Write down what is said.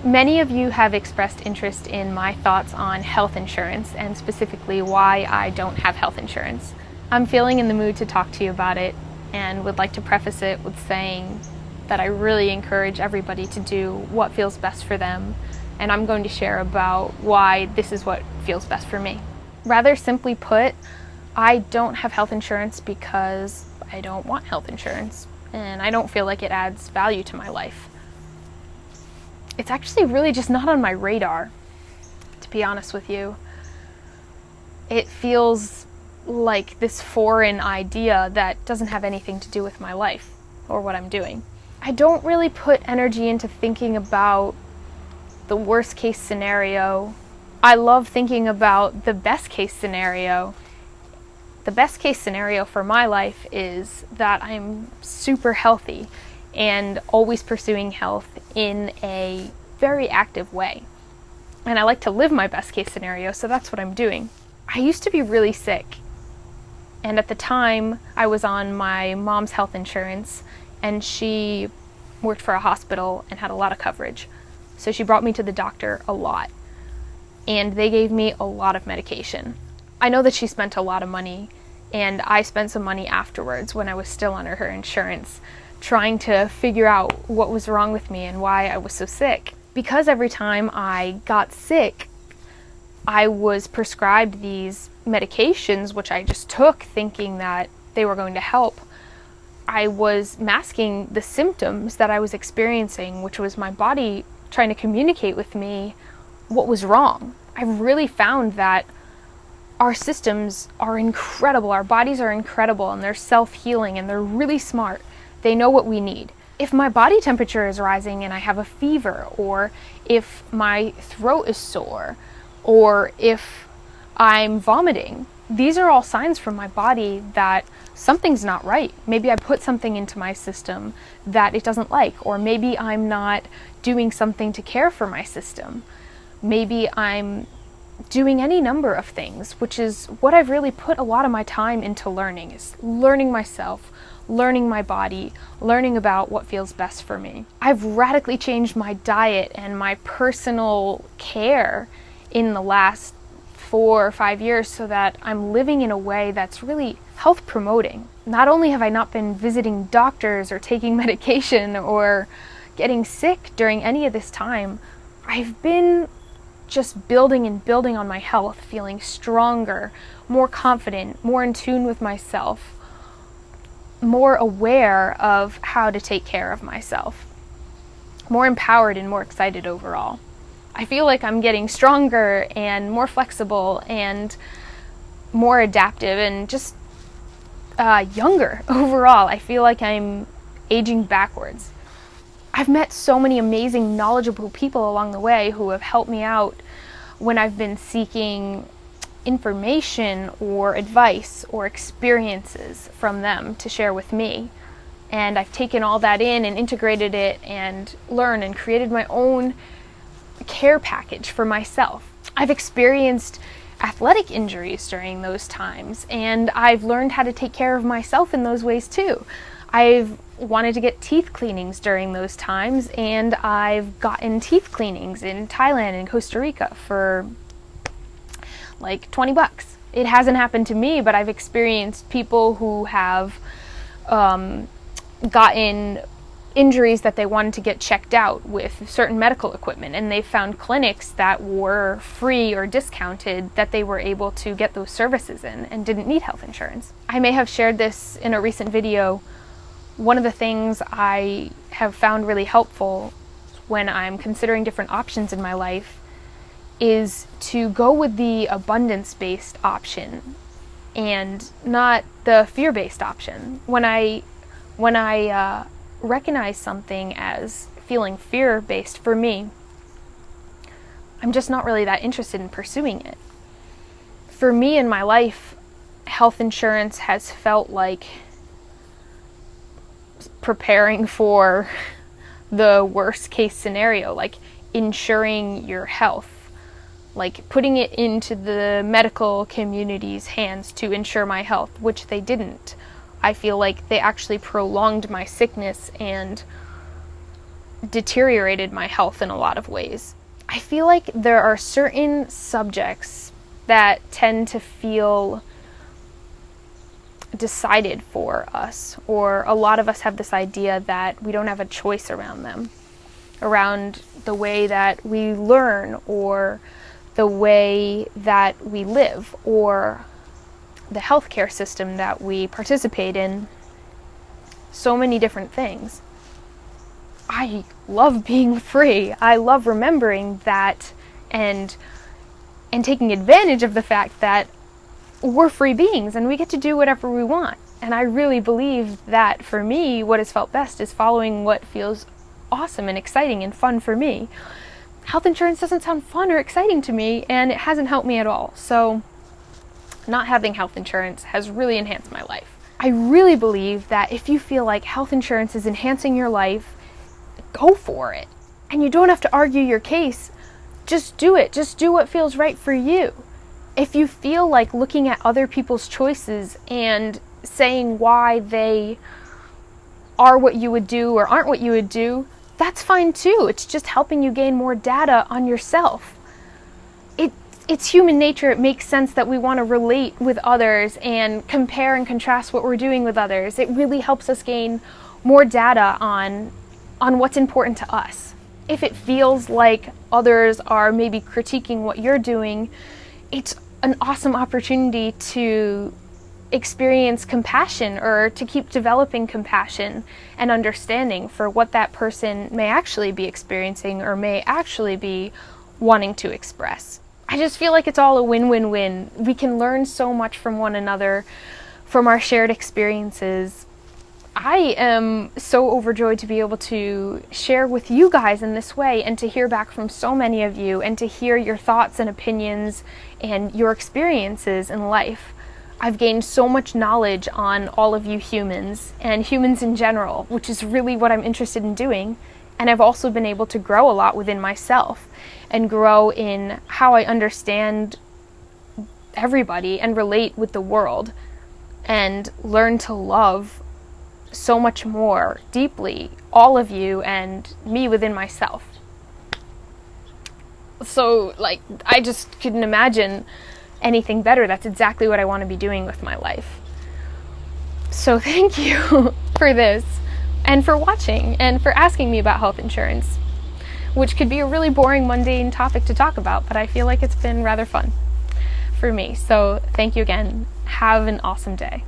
Many of you have expressed interest in my thoughts on health insurance and specifically why I don't have health insurance. I'm feeling in the mood to talk to you about it and would like to preface it with saying that I really encourage everybody to do what feels best for them, and I'm going to share about why this is what feels best for me. Rather simply put, I don't have health insurance because I don't want health insurance, and I don't feel like it adds value to my life. It's actually really just not on my radar, to be honest with you. It feels like this foreign idea that doesn't have anything to do with my life or what I'm doing. I don't really put energy into thinking about the worst case scenario. I love thinking about the best case scenario. The best case scenario for my life is that I'm super healthy and always pursuing health in a very active way. And I like to live my best case scenario, so that's what I'm doing. I used to be really sick, and at the time I was on my mom's health insurance, and she worked for a hospital and had a lot of coverage. So she brought me to the doctor a lot, and they gave me a lot of medication. I know that she spent a lot of money, and I spent some money afterwards when I was still under her insurance, trying to figure out what was wrong with me and why I was so sick. Because every time I got sick, I was prescribed these medications, which I just took thinking that they were going to help. I was masking the symptoms that I was experiencing, which was my body trying to communicate with me what was wrong. I've really found that our systems are incredible, our bodies are incredible, and they're self-healing, and they're really smart. They know what we need. If my body temperature is rising and I have a fever, or if my throat is sore, or if I'm vomiting, these are all signs from my body that something's not right. Maybe I put something into my system that it doesn't like, or maybe I'm not doing something to care for my system. Maybe I'm doing any number of things, which is what I've really put a lot of my time into learning, is learning myself, learning my body, learning about what feels best for me. I've radically changed my diet and my personal care in the last 4 or 5 years so that I'm living in a way that's really health promoting. Not only have I not been visiting doctors or taking medication or getting sick during any of this time, I've been just building and building on my health, feeling stronger, more confident, more in tune with myself, more aware of how to take care of myself, more empowered and more excited overall. I feel like I'm getting stronger and more flexible and more adaptive and just younger overall. I feel like I'm aging backwards. I've met so many amazing, knowledgeable people along the way who have helped me out when I've been seeking information or advice or experiences from them to share with me. And I've taken all that in and integrated it and learned and created my own care package for myself. I've experienced athletic injuries during those times, and I've learned how to take care of myself in those ways too. I've wanted to get teeth cleanings during those times, and I've gotten teeth cleanings in Thailand and Costa Rica for like $20. It hasn't happened to me, but I've experienced people who have gotten injuries that they wanted to get checked out with certain medical equipment, and they found clinics that were free or discounted that they were able to get those services in and didn't need health insurance. I may have shared this in a recent video. One of the things I have found really helpful when I'm considering different options in my life is to go with the abundance-based option and not the fear-based option. When I recognize something as feeling fear-based, for me, I'm just not really that interested in pursuing it. For me in my life, health insurance has felt like preparing for the worst case scenario, like insuring your health, like putting it into the medical community's hands to ensure my health, which they didn't. I feel like they actually prolonged my sickness and deteriorated my health in a lot of ways. I feel like there are certain subjects that tend to feel decided for us, or a lot of us have this idea that we don't have a choice around them, around the way that we learn, or the way that we live, or the healthcare system that we participate in. So many different things. I love being free. I love remembering that and taking advantage of the fact that we're free beings and we get to do whatever we want. And I really believe that for me, what has felt best is following what feels awesome and exciting and fun for me. Health insurance doesn't sound fun or exciting to me, and it hasn't helped me at all. So not having health insurance has really enhanced my life. I really believe that if you feel like health insurance is enhancing your life, go for it. And you don't have to argue your case. Just do it. Just do what feels right for you. If you feel like looking at other people's choices and saying why they are what you would do or aren't what you would do, that's fine too. It's just helping you gain more data on yourself. It's human nature. It makes sense that we want to relate with others and compare and contrast what we're doing with others. It really helps us gain more data on what's important to us. If it feels like others are maybe critiquing what you're doing, it's an awesome opportunity to experience compassion, or to keep developing compassion and understanding for what that person may actually be experiencing or may actually be wanting to express. I just feel like it's all a win-win-win. We can learn so much from one another, from our shared experiences. I am so overjoyed to be able to share with you guys in this way, and to hear back from so many of you, and to hear your thoughts and opinions and your experiences in life. I've gained so much knowledge on all of you humans, and humans in general, which is really what I'm interested in doing. And I've also been able to grow a lot within myself, and grow in how I understand everybody and relate with the world, and learn to love so much more deeply all of you and me within myself. So I just couldn't imagine anything better. That's exactly what I want to be doing with my life. So thank you for this, and for watching, and for asking me about health insurance, which could be a really boring, mundane topic to talk about, but I feel like it's been rather fun for me. So thank you again. Have an awesome day.